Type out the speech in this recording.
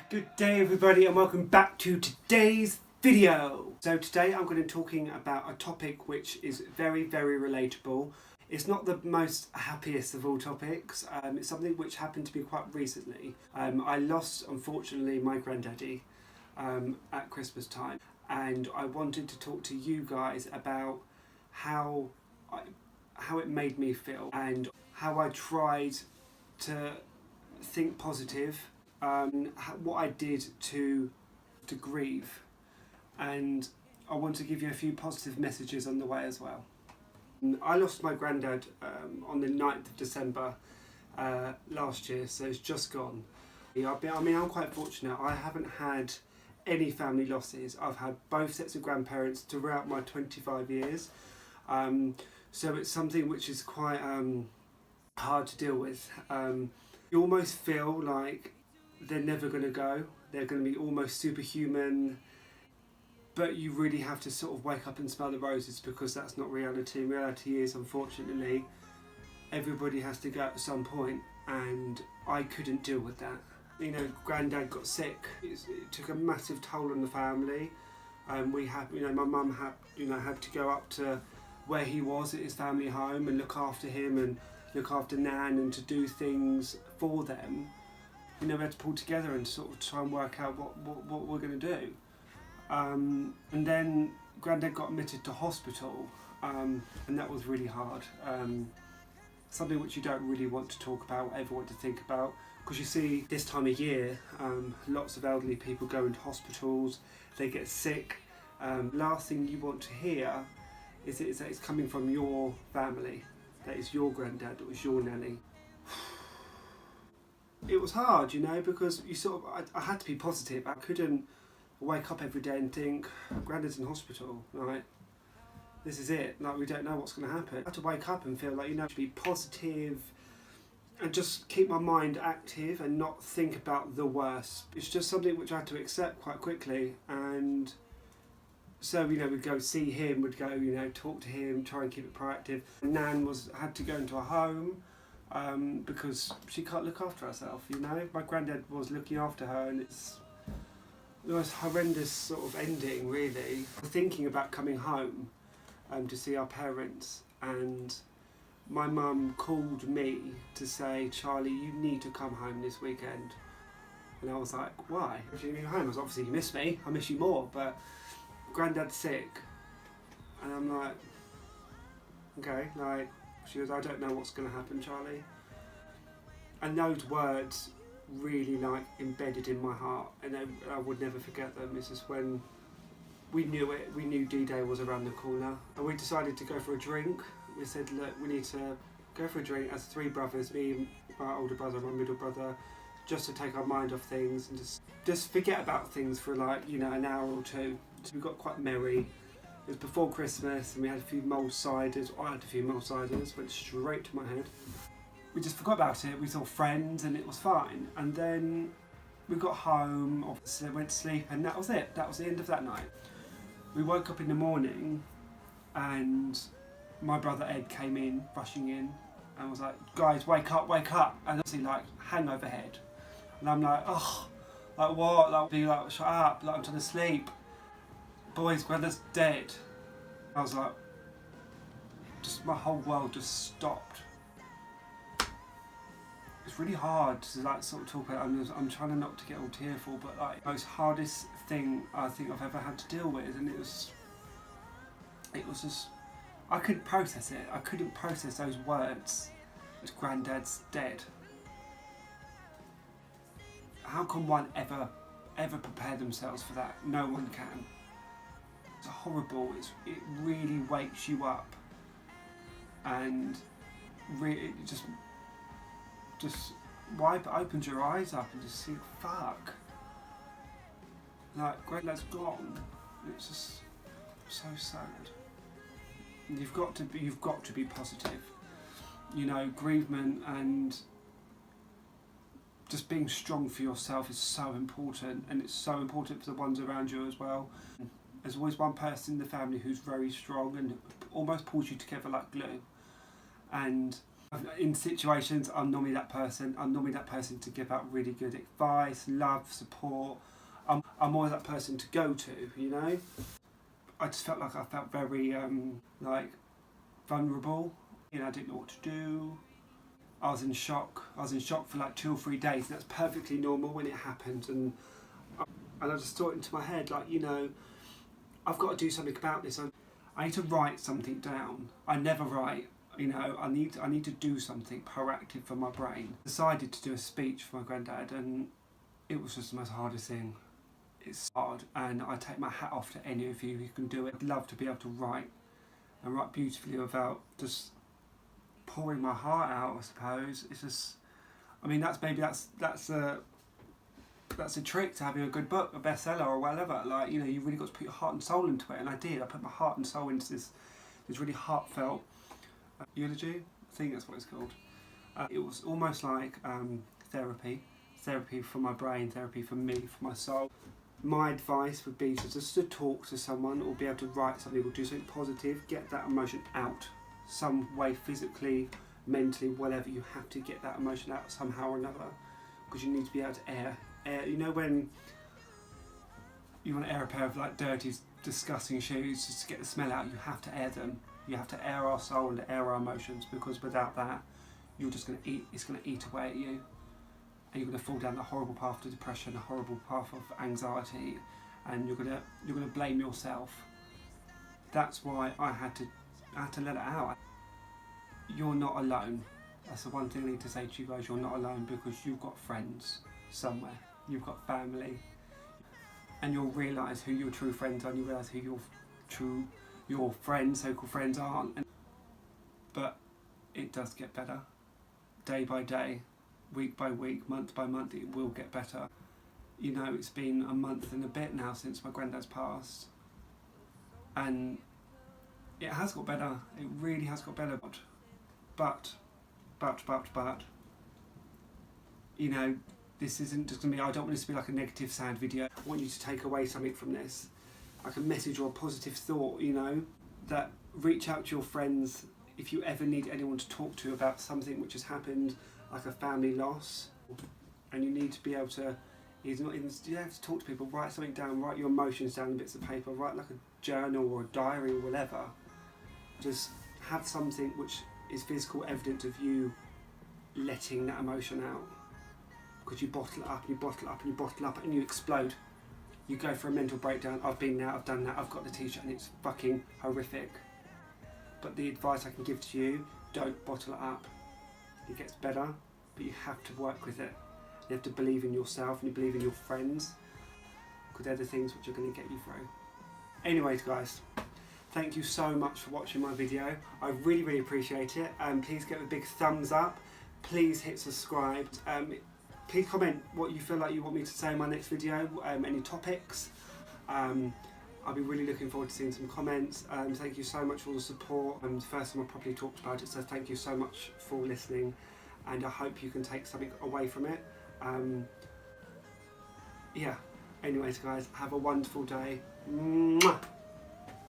Good day everybody and welcome back to today's video. So today I'm going to be talking about a topic which is very relatable. It's not the most happiest of all topics. It's something which happened to me quite recently. I lost, unfortunately, my granddaddy at Christmas time, and I wanted to talk to you guys about how it made me feel and how I tried to think positive, what I did to grieve, and I want to give you a few positive messages on the way as well. I lost my granddad on the 9th of December last year, so it's just gone. I'm quite fortunate. I haven't had any family losses. I've had both sets of grandparents throughout my 25 years. So it's something which is quite hard to deal with. You almost feel like they're never going to go. They're going to be almost superhuman. But you really have to sort of wake up and smell the roses, because that's not reality. Reality is, unfortunately, everybody has to go at some point, and I couldn't deal with that. You know, Granddad got sick. It took a massive toll on the family. We had, my mum had to go up to where he was at his family home and look after him and look after Nan and to do things for them. We had to pull together and sort of try and work out what we're going to do. And then Granddad got admitted to hospital, and that was really hard. Something which you don't really want to talk about, ever want to think about, because you see this time of year, lots of elderly people go into hospitals, they get sick. Last thing you want to hear is that it's coming from your family, that it's your granddad, it was your nanny. It was hard, because I had to be positive. I couldn't wake up every day and think, Granddad's in hospital, right? This is it, like we don't know what's going to happen. I had to wake up and feel like, to be positive and just keep my mind active and not think about the worst. It's just something which I had to accept quite quickly, and so, we'd go see him, we'd go, talk to him, try and keep it proactive. Nan had to go into a home because she can't look after herself, My granddad was looking after her, and it's the most horrendous sort of ending, really. Thinking about coming home to see our parents, and my mum called me to say, Charlie, you need to come home this weekend. And I was like, why? If you need home, I was obviously, you miss me, I miss you more, but Granddad's sick. And I'm like, okay, she goes, I don't know what's going to happen, Charlie. And those words really embedded in my heart, and I would never forget them. It's just when we knew it, we knew D-Day was around the corner, and we decided to go for a drink. We said, look, we need to go for a drink as three brothers, me, my older brother, my middle brother, just to take our mind off things and just forget about things for an hour or two. So we got quite merry. It was before Christmas, and we had a few mulled ciders. I had a few mulled ciders, went straight to my head. We just forgot about it. We saw friends and it was fine. And then we got home, obviously went to sleep, and that was it. That was the end of that night. We woke up in the morning, and my brother Ed came in, rushing in, and was like, guys, wake up. And obviously hangover head. And I'm like, oh, what? Be shut up, I'm trying to sleep. Boys, Granddad's dead. I was like, my whole world just stopped. It's really hard to sort of talk about. I'm trying not to get all tearful, but the most hardest thing I think I've ever had to deal with, and it was just, I couldn't process it. I couldn't process those words. Granddad's dead. How can one ever prepare themselves for that? No one can. It's horrible. It really wakes you up, and really just opens your eyes up and just think, fuck. Granddad's gone. It's just so sad. You've got to be positive. Bereavement and just being strong for yourself is so important, and it's so important for the ones around you as well. There's always one person in the family who's very strong and almost pulls you together like glue. And In situations, I'm normally that person. I'm normally that person to give out really good advice, love, support. I'm always that person to go to, you know. I just felt like I felt very like vulnerable. You know, I didn't know what to do. I was in shock. I was in shock for like 2 or 3 days, and that's perfectly normal when it happens. And I just thought into my head, like, you know, I've got to do something about this. I need to write something down. I never write. You know, I need to do something proactive for my brain. I decided to do a speech for my granddad, and it was just the most hardest thing. It's hard, and I take my hat off to any of you who can do it. I'd love to be able to write, and write beautifully without just pouring my heart out, I suppose. It's just, I mean, that's a trick to having a good book, a bestseller or whatever. Like, you know, you really got to put your heart and soul into it, and I did. I put my heart and soul into this really heartfelt eulogy. I think that's what it's called. It was almost like therapy for my brain, therapy for me, for my soul. My advice would be to talk to someone, or be able to write something, or do something positive. Get that emotion out some way, physically, mentally, whatever. You have to get that emotion out somehow or another, because you need to be able to air. You know, when you want to air a pair of like dirty, disgusting shoes just to get the smell out, you have to air them. You have to air our soul and air our emotions, because without that, you're just going to eat. It's going to eat away at you, and you're going to fall down a horrible path to depression, a horrible path of anxiety, and you're going to blame yourself. That's why I had to let it out. You're not alone. That's the one thing I need to say to you guys. You're not alone, because you've got friends somewhere. You've got family, and you'll realise who your true friends are. And you realise who your friends, so-called friends, aren't. But it does get better, day by day, week by week, month by month. It will get better. You know, it's been a month and a bit now since my granddad's passed, and it has got better. It really has got better. But, you know, this isn't just going to be, I don't want this to be like a negative sad video. I want you to take away something from this, like a message or a positive thought, you know, that reach out to your friends if you ever need anyone to talk to about something which has happened, like a family loss, and you need to be able to, you have to talk to people, write something down, write your emotions down in bits of paper, write like a journal or a diary or whatever. Just have something which is physical evidence of you letting that emotion out. Because you bottle it up and you bottle it up and you bottle it up and you explode. You go for a mental breakdown. I've been there, I've done that, I've got the t-shirt, and it's fucking horrific. But the advice I can give to you, don't bottle it up. It gets better, but you have to work with it. You have to believe in yourself and you believe in your friends, because they're the things which are going to get you through. Anyways guys, thank you so much for watching my video. I really, really appreciate it. Please give it a big thumbs up. Please hit subscribe. Please comment what you feel like you want me to say in my next video, any topics. I'll be really looking forward to seeing some comments. Thank you so much for all the support. The first time I properly talked about it, so thank you so much for listening, and I hope you can take something away from it. Yeah, anyways guys, have a wonderful day. Mwah!